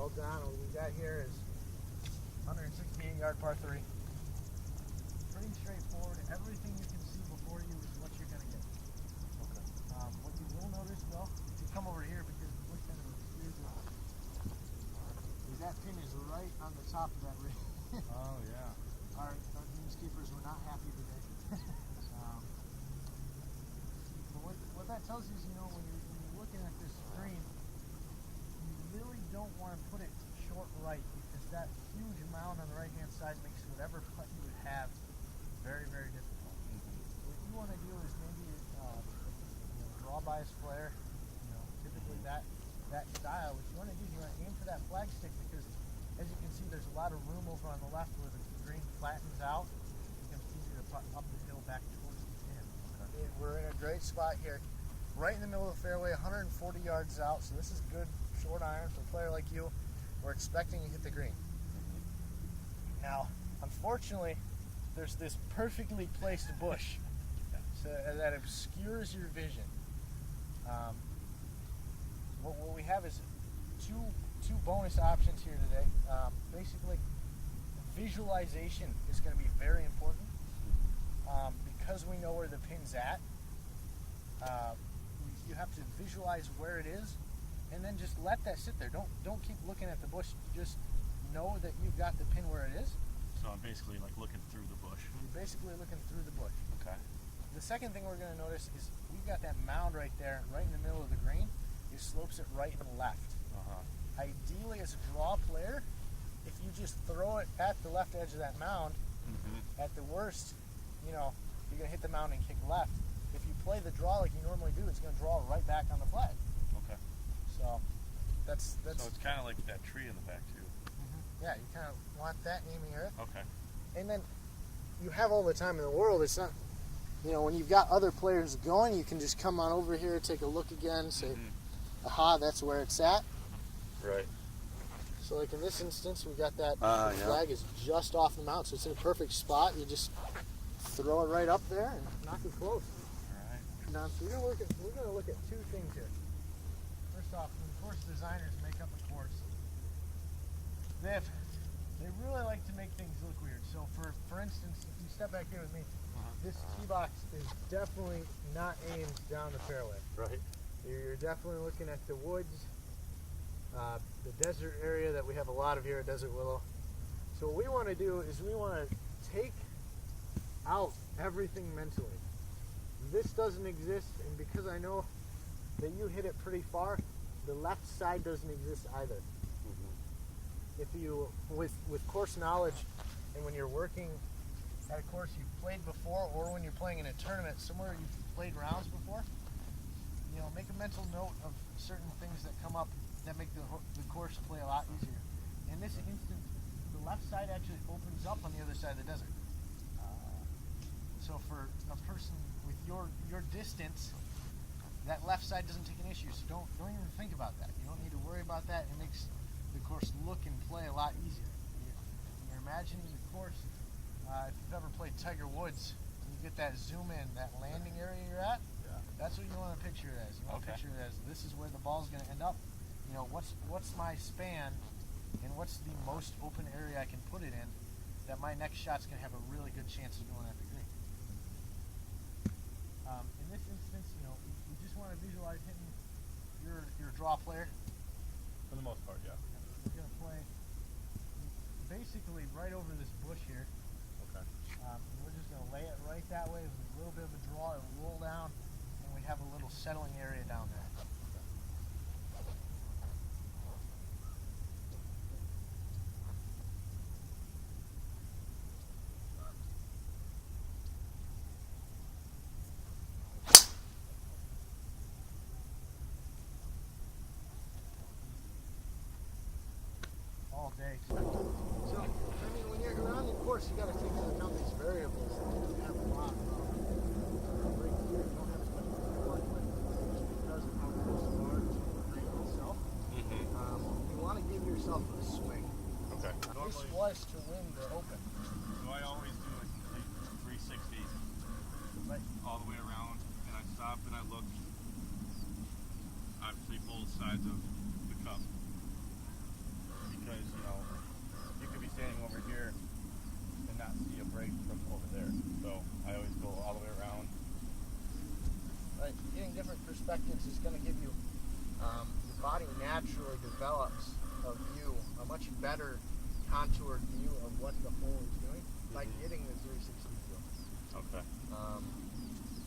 Well done. What we got here is 168-yard par 3. Pretty straightforward. Everything you can see before you is what you're going to get. Okay. What you will notice, though, if you come over here because the bush kind of obscures it, is that pin is right on the top of that ring. Oh, yeah. Our greenskeepers were not happy today. But what that tells you is, you know, when you're looking at this green, you really don't want to put it short right because that huge mound on the right-hand side makes whatever putt you would have very, very difficult. So what you want to do is maybe draw bias flare, typically that style. What you want to do is you want to aim for that flag stick because, as you can see, there's a lot of room over on the left where the green flattens out. It becomes easier to putt up the hill back towards the pin. Okay. We're in a great spot here, right in the middle of the fairway, 140 yards out. So this is good short iron for a player like you. We're expecting to hit the green. Now, unfortunately, there's this perfectly placed bush so that obscures your vision. What we have is two bonus options here today. Basically, visualization is going to be very important because we know where the pin's at. You have to visualize where it is, and then just let that sit there. Don't keep looking at the bush. Just know that you've got the pin where it is. So I'm basically like looking through the bush. You're basically looking through the bush. Okay. The second thing we're going to notice is we've got that mound right there, right in the middle of the green. It slopes it right and left. Ideally, as a draw player, if you just throw it at the left edge of that mound, at the worst, you're going to hit the mound and kick left. If you play the draw like you normally do, it's going to draw right back on the flag. Okay. So that's. So it's kind of like that tree in the back too. Yeah, you kind of want that aiming area. Okay. And then you have all the time in the world. It's not, when you've got other players going, you can just come on over here, take a look again, say, aha, that's where it's at. Right. So like in this instance, we got that flag is just off the mount, so it's in a perfect spot. You just throw it right up there and knock it close. All right. Now, so we're going to look at two things here. First off, when course designers make up a course, they really like to make things look weird. So for instance, if you step back here with me, this tee box is definitely not aimed down the fairway. Right. You're definitely looking at the woods, the desert area that we have a lot of here at Desert Willow. So what we want to do is we want to take out everything mentally. This doesn't exist, and because I know that you hit it pretty far, the left side doesn't exist either. If you, with course knowledge, and when you're working at a course you've played before, or when you're playing in a tournament somewhere you've played rounds before, make a mental note of certain things that come up that make the course play a lot easier. In this instance, the left side actually opens up on the other side of the desert. So for a person with your distance, that left side doesn't take an issue. So don't even think about that. You don't need to worry about that. It makes the course look and play a lot easier. You're imagining the course. If you've ever played Tiger Woods, and you get that zoom in, that landing area you're at. That's what you want to picture it as. You want to picture it as this is where the ball's going to end up. What's my span, and what's the most open area I can put it in that my next shot's going to have a really good chance of going at the green. In this instance, you just want to visualize hitting your draw player. For the most part, yeah. You're going to play basically right over this bush here. Okay. We're just going to lay it right that way with a little bit of a draw. It'll roll down, and we have a little settling area down there. All day. So, when you're around the course, you got to take into account these variables. You have a lot of right here. You don't have as much to work with just because of how close you are to the green itself. You want to give yourself a swing. Okay. This was to win the Open. So I always do a complete 360 all the way around, and I stop and I look, obviously both sides of the cup. perspectives is going to give you, your body naturally develops a view, a much better contoured view of what the hole is doing by getting the 360 view. Okay.